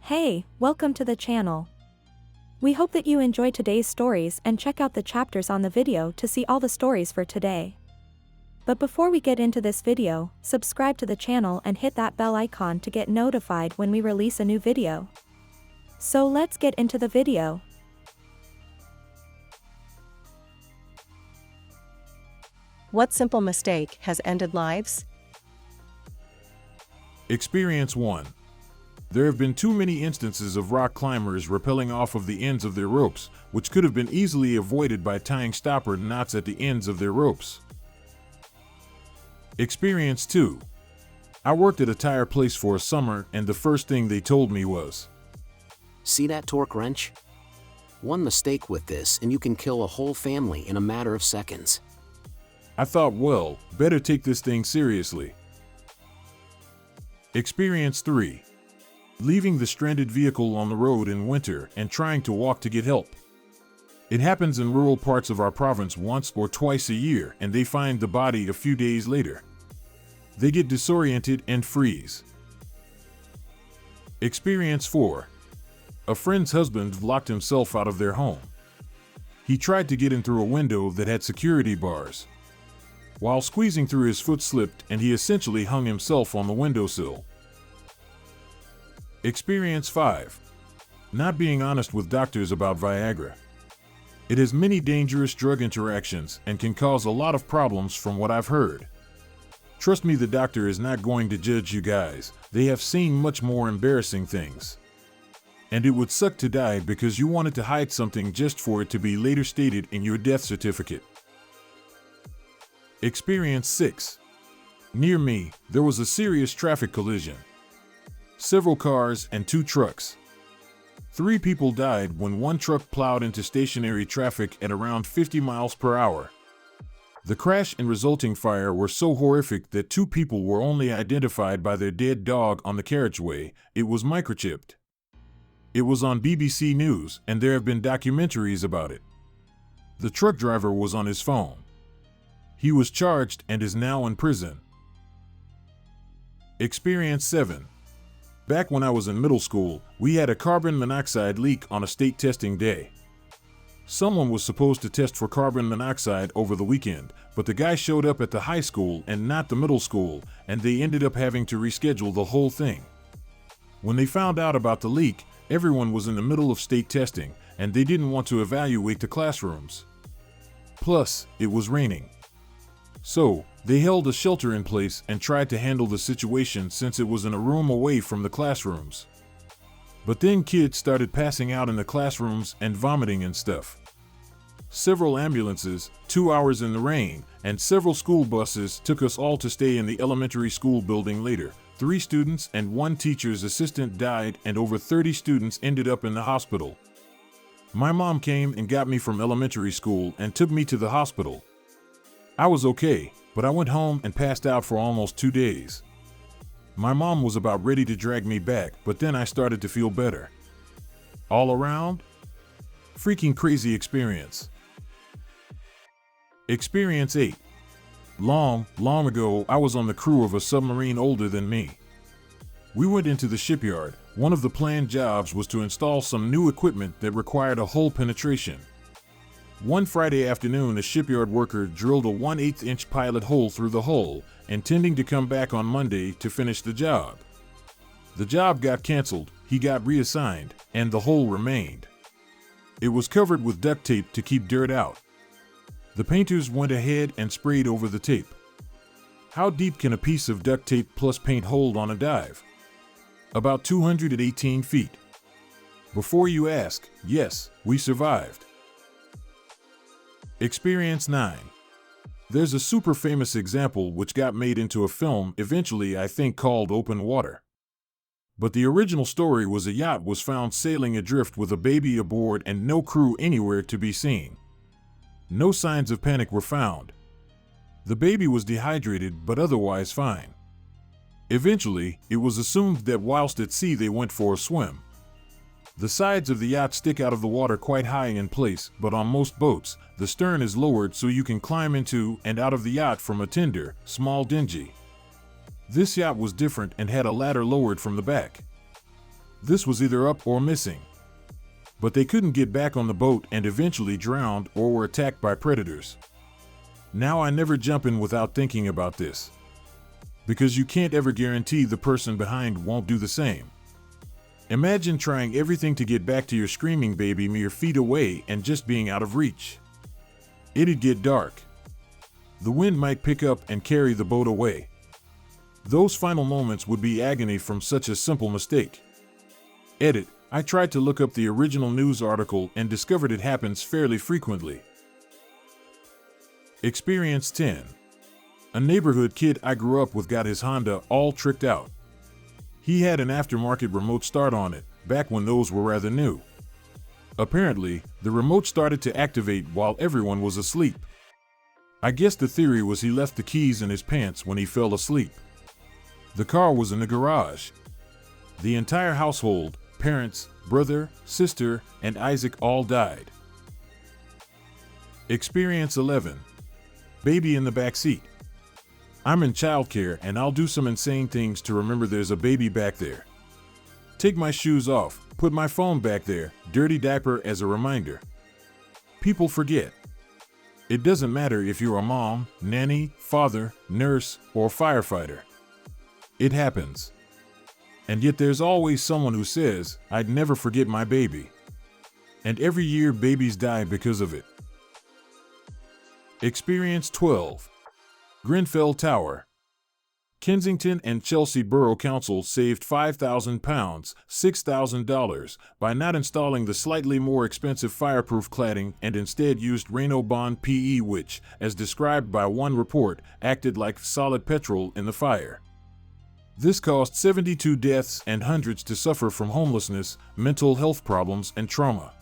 Hey, welcome to the channel. We hope that you enjoy today's stories and check out the chapters on the video to see all the stories for today. But before we get into this video, subscribe to the channel and hit that bell icon to get notified when we release a new video. So let's get into the video. What simple mistake has ended lives? Experience 1. There have been too many instances of rock climbers rappelling off of the ends of their ropes, which could have been easily avoided by tying stopper knots at the ends of their ropes. Experience 2. I worked at a tire place for a summer, and the first thing they told me was, "See that torque wrench? One mistake with this and you can kill a whole family in a matter of seconds." I thought, well, better take this thing seriously. Experience 3. Leaving the stranded vehicle on the road in winter and trying to walk to get help. It happens in rural parts of our province once or twice a year, and they find the body a few days later. They get disoriented and freeze. Experience 4. A friend's husband locked himself out of their home. He tried to get in through a window that had security bars. While squeezing through, his foot slipped and he essentially hung himself on the windowsill. Experience 5. Not being honest with doctors about Viagra. It has many dangerous drug interactions and can cause a lot of problems from what I've heard. Trust me, the doctor is not going to judge you guys. They have seen much more embarrassing things. And it would suck to die because you wanted to hide something just for it to be later stated in your death certificate. Experience 6. Near me, there was a serious traffic collision. Several cars and 2 trucks. 3 people died when one truck plowed into stationary traffic at around 50 miles per hour. The crash and resulting fire were so horrific that 2 people were only identified by their dead dog on the carriageway. It was microchipped. It was on BBC News, and there have been documentaries about it. The truck driver was on his phone. He was charged and is now in prison. Experience 7. Back when I was in middle school, we had a carbon monoxide leak on a state testing day. Someone was supposed to test for carbon monoxide over the weekend, but the guy showed up at the high school and not the middle school, and they ended up having to reschedule the whole thing. When they found out about the leak, everyone was in the middle of state testing, and they didn't want to evaluate the classrooms. Plus, it was raining. So, they held a shelter in place and tried to handle the situation since it was in a room away from the classrooms. But then kids started passing out in the classrooms and vomiting and stuff. Several ambulances, 2 hours in the rain, and several school buses took us all to stay in the elementary school building later. 3 students and 1 teacher's assistant died, and over 30 students ended up in the hospital. My mom came and got me from elementary school and took me to the hospital. I was okay, but I went home and passed out for almost 2 days. My mom was about ready to drag me back, but then I started to feel better. All around, freaking crazy experience. Experience 8. Long ago, I was on the crew of a submarine older than me. We went into the shipyard. One of the planned jobs was to install some new equipment that required a hull penetration. One Friday afternoon, a shipyard worker drilled a 1/8-inch pilot hole through the hull, intending to come back on Monday to finish the job. The job got canceled, he got reassigned, and the hole remained. It was covered with duct tape to keep dirt out. The painters went ahead and sprayed over the tape. How deep can a piece of duct tape plus paint hold on a dive? About 218 feet. Before you ask, yes, we survived. Experience 9. There's a super famous example which got made into a film eventually, I think, called Open Water. But the original story was a yacht was found sailing adrift with a baby aboard and no crew anywhere to be seen. No signs of panic were found. The baby was dehydrated but otherwise fine. Eventually, it was assumed that whilst at sea they went for a swim. The sides of the yacht stick out of the water quite high in place, but on most boats, the stern is lowered so you can climb into and out of the yacht from a tender, small dinghy. This yacht was different and had a ladder lowered from the back. This was either up or missing. But they couldn't get back on the boat and eventually drowned or were attacked by predators. Now I never jump in without thinking about this. Because you can't ever guarantee the person behind won't do the same. Imagine trying everything to get back to your screaming baby mere feet away and just being out of reach. It'd get dark. The wind might pick up and carry the boat away. Those final moments would be agony from such a simple mistake. Edit. I tried to look up the original news article and discovered it happens fairly frequently. Experience 10. A neighborhood kid I grew up with got his Honda all tricked out. He had an aftermarket remote start on it, back when those were rather new. Apparently, the remote started to activate while everyone was asleep. I guess the theory was he left the keys in his pants when he fell asleep. The car was in the garage. The entire household, parents, brother, sister, and Isaac all died. Experience 11. Baby in the back seat. I'm in childcare and I'll do some insane things to remember there's a baby back there. Take my shoes off, put my phone back there, dirty diaper as a reminder. People forget. It doesn't matter if you're a mom, nanny, father, nurse, or firefighter. It happens. And yet there's always someone who says, I'd never forget my baby. And every year babies die because of it. Experience 12. Grenfell Tower. Kensington and Chelsea Borough Council saved £5,000, $6,000, by not installing the slightly more expensive fireproof cladding and instead used Reynobond PE which, as described by one report, acted like solid petrol in the fire. This caused 72 deaths and hundreds to suffer from homelessness, mental health problems, and trauma.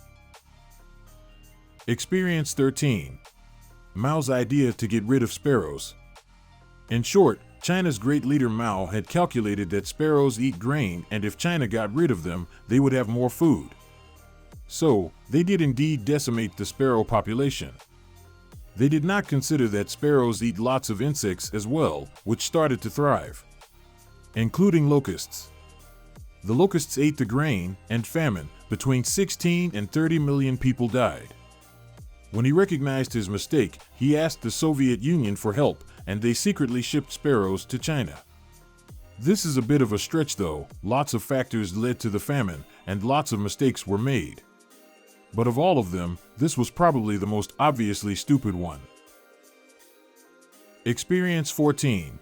Experience 13. Mao's idea to get rid of sparrows. In short, China's great leader Mao had calculated that sparrows eat grain and if China got rid of them, they would have more food. So, they did indeed decimate the sparrow population. They did not consider that sparrows eat lots of insects as well, which started to thrive, including locusts. The locusts ate the grain, and famine, between 16 and 30 million people died. When he recognized his mistake, he asked the Soviet Union for help, and they secretly shipped sparrows to China. This is a bit of a stretch though, lots of factors led to the famine, and lots of mistakes were made. But of all of them, this was probably the most obviously stupid one. Experience 14.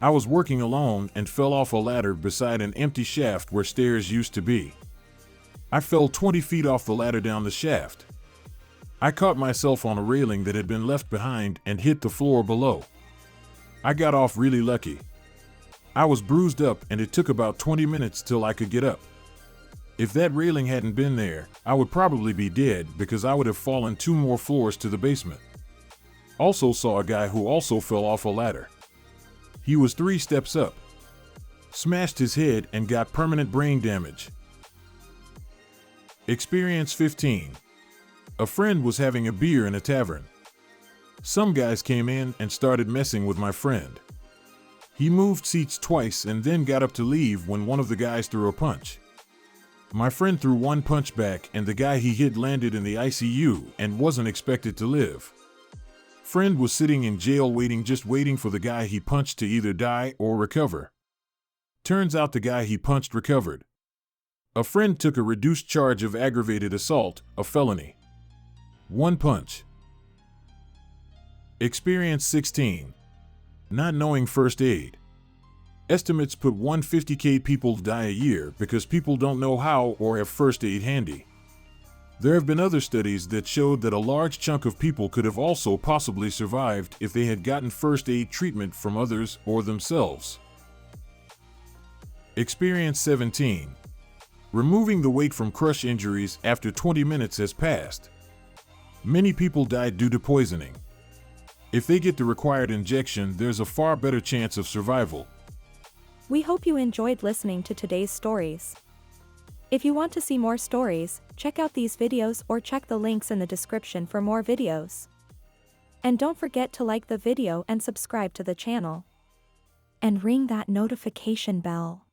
I was working alone and fell off a ladder beside an empty shaft where stairs used to be. I fell 20 feet off the ladder down the shaft. I caught myself on a railing that had been left behind and hit the floor below. I got off really lucky. I was bruised up and it took about 20 minutes till I could get up. If that railing hadn't been there, I would probably be dead because I would have fallen 2 more floors to the basement. Also saw a guy who also fell off a ladder. He was 3 steps up. Smashed his head and got permanent brain damage. Experience 15. A friend was having a beer in a tavern. Some guys came in and started messing with my friend. He moved seats twice and then got up to leave when one of the guys threw a punch. My friend threw 1 punch back and the guy he hit landed in the ICU and wasn't expected to live. Friend was sitting in jail just waiting for the guy he punched to either die or recover. Turns out the guy he punched recovered. A friend took a reduced charge of aggravated assault, a felony. 1 punch. Experience 16. Not knowing first aid. Estimates put 150,000 people die a year because people don't know how or have first aid handy. There have been other studies that showed that a large chunk of people could have also possibly survived if they had gotten first aid treatment from others or themselves. Experience 17. Removing the weight from crush injuries after 20 minutes has passed. Many people died due to poisoning. If they get the required injection, there's a far better chance of survival. We hope you enjoyed listening to today's stories. If you want to see more stories, check out these videos or check the links in the description for more videos. And don't forget to like the video and subscribe to the channel. And ring that notification bell.